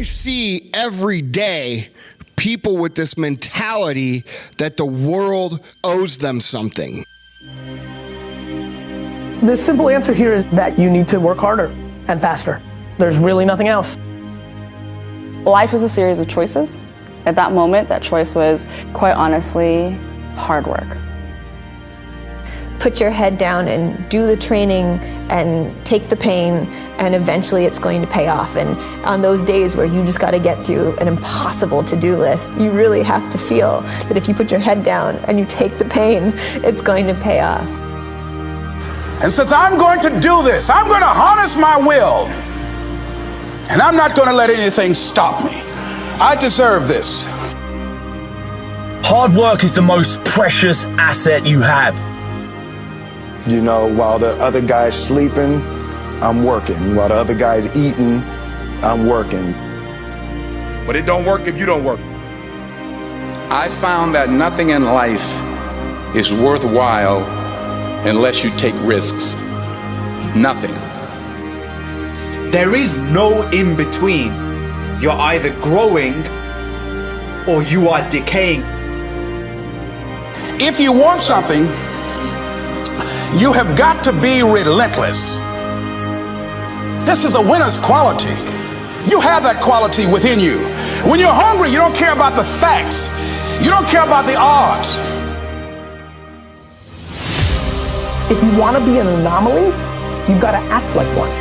I see every day people with this mentality that the world owes them something. The simple answer here is that you need to work harder and faster. There's really nothing else. Life is a series of choices. At that moment, that choice was, quite honestly, hard work. Put your head down and do the training and take the pain, and eventually it's going to pay off. And on those days where you just got to get through an impossible to-do list, you really have to feel that if you put your head down and you take the pain, it's going to pay off. And since I'm going to do this, I'm going to harness my will. And I'm not going to let anything stop me. I deserve this. Hard work is the most precious asset you have. You know, while the other guy's sleeping, I'm working. While the other guy's eating, I'm working. But it don't work if you don't work. I found that nothing in life is worthwhile unless you take risks. Nothing. There is no in between. You're either growing or you are decaying. If you want something, you have got to be relentless. This is a winner's quality. You have that quality within you. When you're hungry, you don't care about the facts. You don't care about the odds. If you want to be an anomaly, you've got to act like one.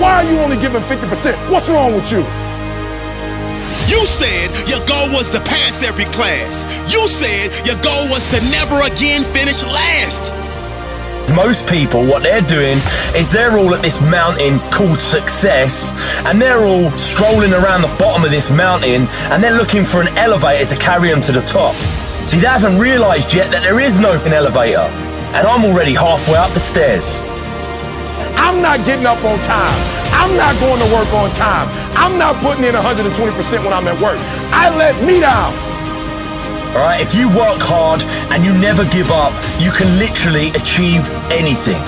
Why are you only giving 50%? What's wrong with you? You said your goal was to pass every class. You said your goal was to never again finish last. Most people, what they're doing is they're all at this mountain called success, and they're all strolling around the bottom of this mountain, and they're looking for an elevator to carry them to the top. See, they haven't realized yet that there is no elevator, and I'm already halfway up the stairs. I'm not getting up on time. I'm not going to work on time. I'm not putting in 120% when I'm at work. I let me down. All right, if you work hard and you never give up, you can literally achieve anything.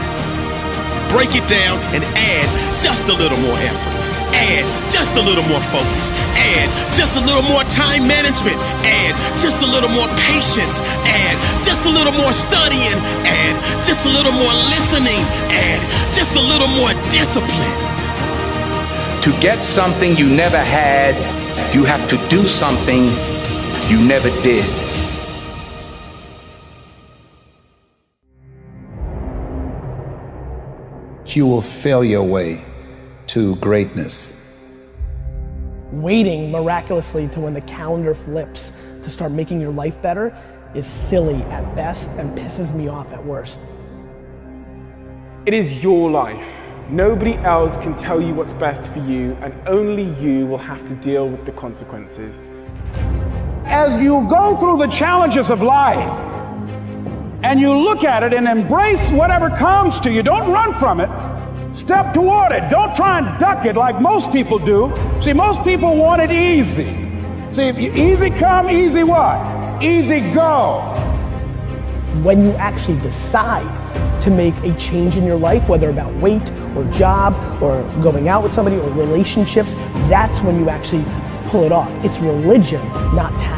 Break it down and add just a little more effort. Add just a little more focus. Add just a little more time management. Add just a little more patience. Add just a little more studying. Add just a little more listening. Add just a little more discipline. To get something you never had, you have to do something you never did. You will fail your way to greatness. Waiting miraculously to when the calendar flips to start making your life better is silly at best and pisses me off at worst. It is your life. Nobody else can tell you what's best for you, and only you will have to deal with the consequences. As you go through the challenges of life and you look at it and embrace whatever comes to you, don't run from it. Step toward it. Don't try and duck it like most people do. See, most people want it easy. See, easy come, easy what? Easy go. When you actually decide to make a change in your life, whether about weight or job or going out with somebody or relationships, that's when you actually pull it off. It's religion, not tactics.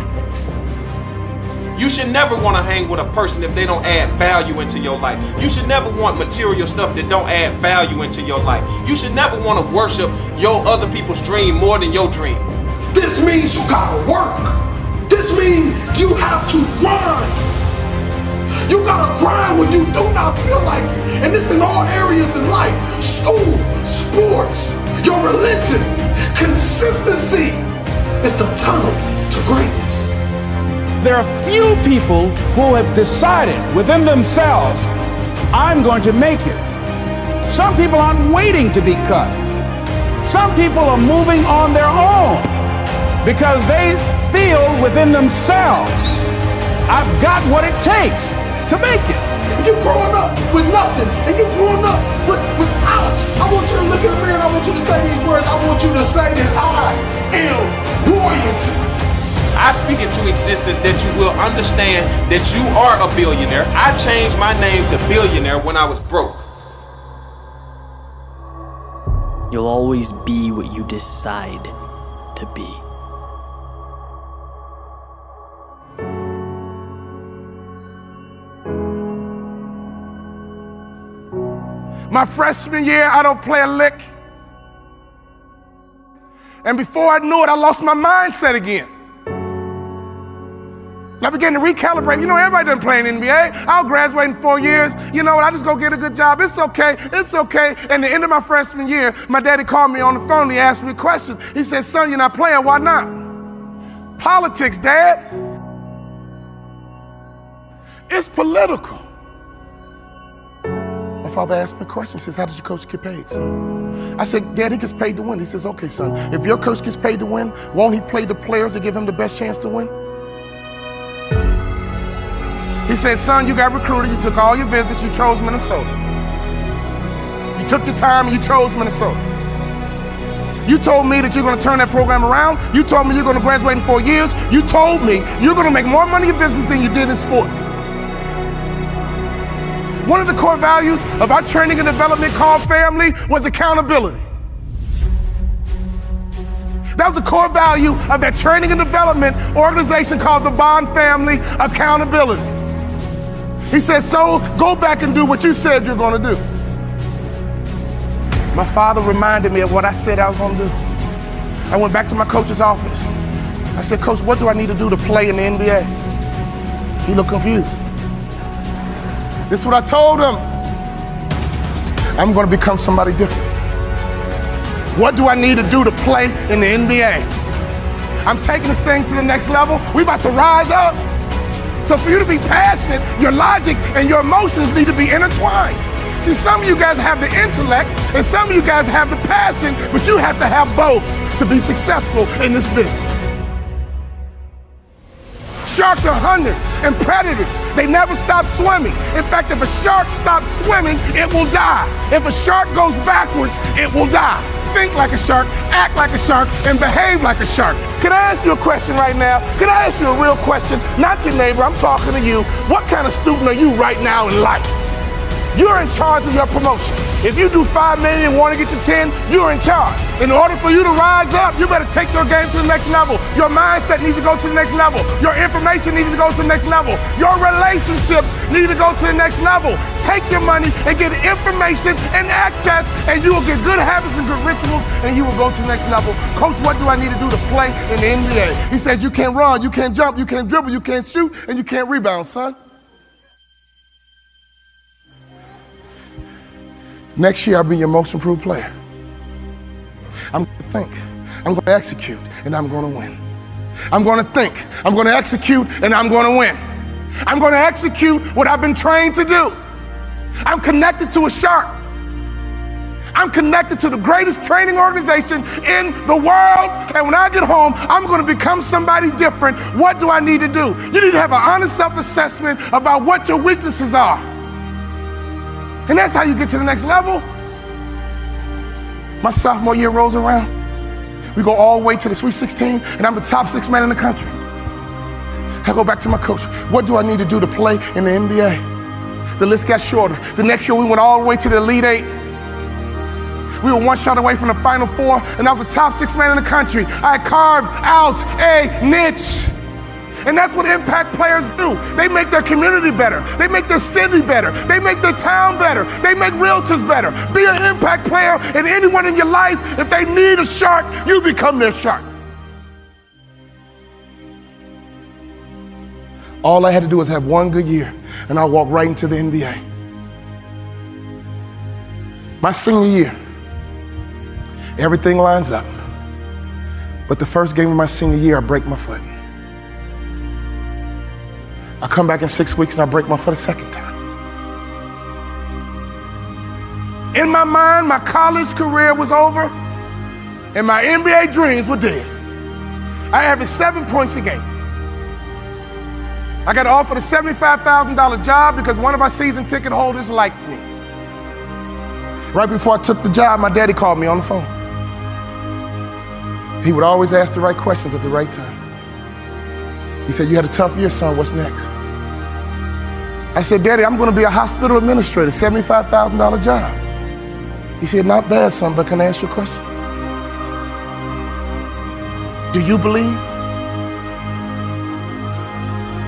You should never want to hang with a person if they don't add value into your life. You should never want material stuff that don't add value into your life. You should never want to worship your other people's dream more than your dream. This means you gotta work. This means you have to grind. You gotta grind when you do not feel like it. And this in all areas in life. School, sports, your religion. Consistency is the tunnel to greatness. There are few people who have decided within themselves, I'm going to make it. Some people aren't waiting to be cut. Some people are moving on their own because they feel within themselves, I've got what it takes to make it. If you're growing up with nothing and you're growing up without, I want you to look in the mirror and I want you to say these words. I want you to say that I am royalty. I speak into existence that you will understand that you are a billionaire. I changed my name to billionaire when I was broke. You'll always be what you decide to be. My freshman year, I don't play a lick. And before I knew it, I lost my mindset again. And I began to recalibrate. You know, everybody doesn't play in the NBA. I'll graduate in 4 years. You know what, I just go get a good job. It's okay, it's okay. And at the end of my freshman year, my daddy called me on the phone. He asked me a question. He said, son, you're not playing, why not? Politics, Dad. It's political. My father asked me a question. He says, how did your coach get paid, son? I said, Dad, he gets paid to win. He says, okay, son, if your coach gets paid to win, won't he play the players to give him the best chance to win? He said, son, you got recruited, you took all your visits, you chose Minnesota. You took your time and you chose Minnesota. You told me that you're gonna turn that program around. You told me you're gonna graduate in 4 years. You told me you're gonna make more money in business than you did in sports. One of the core values of our training and development called family was accountability. That was a core value of that training and development organization called the Bond Family, accountability. He said, so go back and do what you said you're gonna do. My father reminded me of what I said I was gonna do. I went back to my coach's office. I said, Coach, what do I need to do to play in the NBA? He looked confused. This is what I told him. I'm gonna become somebody different. What do I need to do to play in the NBA? I'm taking this thing to the next level. We about to rise up. So for you to be passionate, your logic and your emotions need to be intertwined. See, some of you guys have the intellect and some of you guys have the passion, but you have to have both to be successful in this business. Sharks are hunters and predators. They never stop swimming. In fact, if a shark stops swimming, it will die. If a shark goes backwards, it will die. Think like a shark, act like a shark, and behave like a shark. Can I ask you a question right now? Can I ask you a real question? Not your neighbor, I'm talking to you. What kind of student are you right now in life? You're in charge of your promotion. If you do 5 million and want to get to 10, you're in charge. In order for you to rise up, you better take your game to the next level. Your mindset needs to go to the next level. Your information needs to go to the next level. Your relationships need to go to the next level. Take your money and get information and access, and you will get good habits and good rituals, and you will go to the next level. Coach, what do I need to do to play in the NBA? He said, you can't run, you can't jump, you can't dribble, you can't shoot, and you can't rebound, son. Next year, I'll be your most improved player. I'm going to think, I'm going to execute, and I'm going to win. I'm going to think, I'm going to execute, and I'm going to win. I'm going to execute what I've been trained to do. I'm connected to a shark. I'm connected to the greatest training organization in the world, and when I get home, I'm going to become somebody different. What do I need to do? You need to have an honest self-assessment about what your weaknesses are. And that's how you get to the next level. My sophomore year rolls around. We go all the way to the Sweet 16, and I'm the top 6 man in the country. I go back to my coach. What do I need to do to play in the NBA? The list got shorter. The next year, we went all the way to the Elite 8. We were one shot away from the Final Four, and I was the top 6 man in the country. I carved out a niche. And that's what impact players do. They make their community better. They make their city better. They make their town better. They make realtors better. Be an impact player, and anyone in your life, if they need a shark, you become their shark. All I had to do was have one good year, and I walked right into the NBA. My senior year, everything lines up. But the first game of my senior year, I break my foot. I come back in 6 weeks and I break my foot a second time. In my mind, my college career was over and my NBA dreams were dead. I averaged 7 points a game. I got offered a $75,000 job because one of our season ticket holders liked me. Right before I took the job, my daddy called me on the phone. He would always ask the right questions at the right time. He said, you had a tough year, son, what's next? I said, Daddy, I'm gonna be a hospital administrator, $75,000 job. He said, not bad, son, but can I ask you a question? Do you believe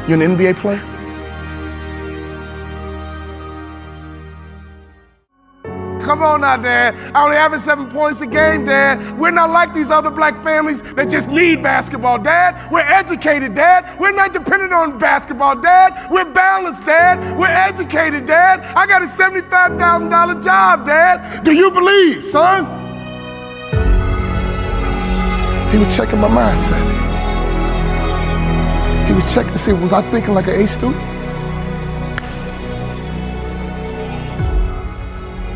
you're an NBA player? Come on now, Dad. I only average 7 points a game, Dad. We're not like these other black families that just need basketball, Dad. We're educated, Dad. We're not dependent on basketball, Dad. We're balanced, Dad. We're educated, Dad. I got a $75,000 job, Dad. Do you believe, son? He was checking my mindset. He was checking to see, was I thinking like an A student?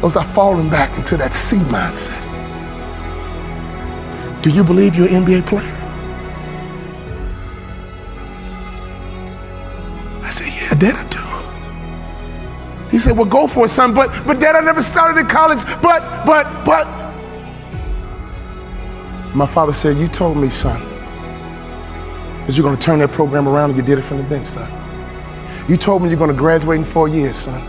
Or was I falling back into that C mindset? Do you believe you're an NBA player? I said, yeah, Dad, I do. He said, well, go for it, son, but Dad, I never started in college, but. My father said, you told me, son, that you're gonna turn that program around and you did it from the bench, son. You told me you're gonna graduate in 4 years, son.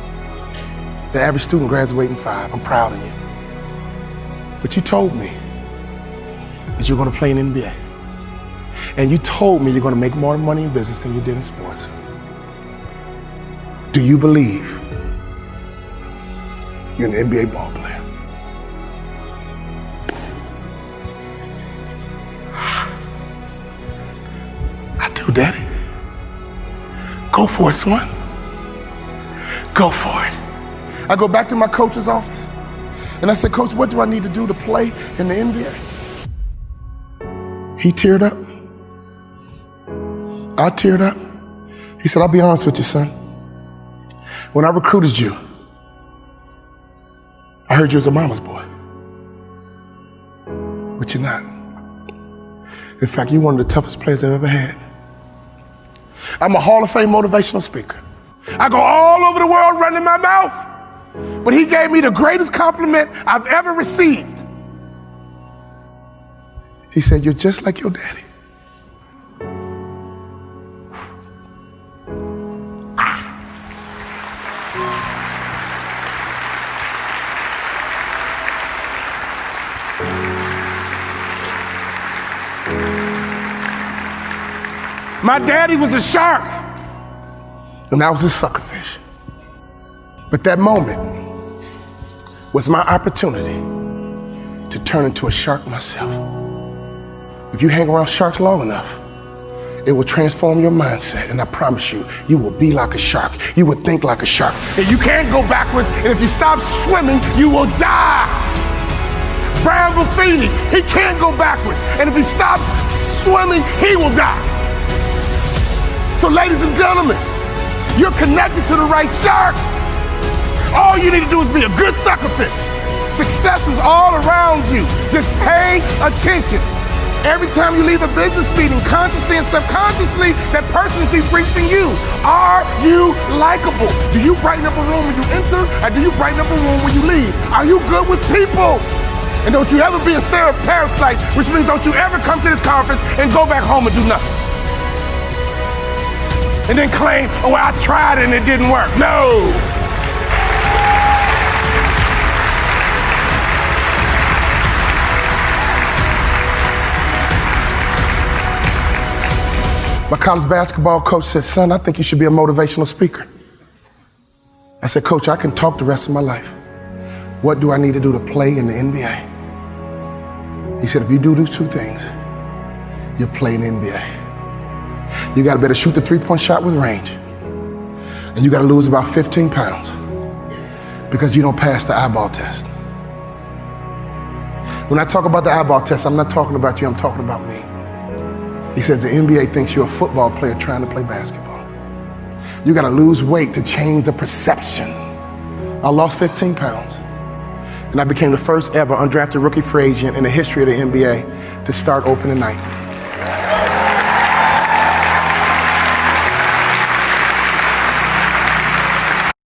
The average student graduates in 5. I'm proud of you. But you told me that you're gonna play in the NBA. And you told me you're gonna make more money in business than you did in sports. Do you believe you're an NBA ball player? I do, Daddy. Go for it, son. Go for it. I go back to my coach's office and I said, Coach, what do I need to do to play in the NBA? He teared up. I teared up. He said, I'll be honest with you, son. When I recruited you, I heard you was a mama's boy. But you're not. In fact, you're one of the toughest players I've ever had. I'm a Hall of Fame motivational speaker. I go all over the world running my mouth. But he gave me the greatest compliment I've ever received. He said, you're just like your daddy. My daddy was a shark, and I was a suckerfish. But that moment was my opportunity to turn into a shark myself. If you hang around sharks long enough, it will transform your mindset, and I promise you, you will be like a shark. You will think like a shark. And you can't go backwards, and if you stop swimming, you will die. Brian Buffini, he can't go backwards, and if he stops swimming, he will die. So ladies and gentlemen, you're connected to the right shark. All you need to do is be a good suckerfish. Success is all around you. Just pay attention. Every time you leave a business meeting, consciously and subconsciously, that person is debriefing you. Are you likable? Do you brighten up a room when you enter, or do you brighten up a room when you leave? Are you good with people? And don't you ever be a Sarah parasite, which means don't you ever come to this conference and go back home and do nothing. And then claim, oh, well, I tried and it didn't work. No. My college basketball coach said, son, I think you should be a motivational speaker. I said, Coach, I can talk the rest of my life. What do I need to do to play in the NBA? He said, if you do those two things, you'll play in the NBA. You gotta better shoot the three-point shot with range. And you gotta lose about 15 pounds because you don't pass the eyeball test. When I talk about the eyeball test, I'm not talking about you, I'm talking about me. He says the NBA thinks you're a football player trying to play basketball. You gotta lose weight to change the perception. I lost 15 pounds. And I became the first ever undrafted rookie free agent in the history of the NBA to start opening night.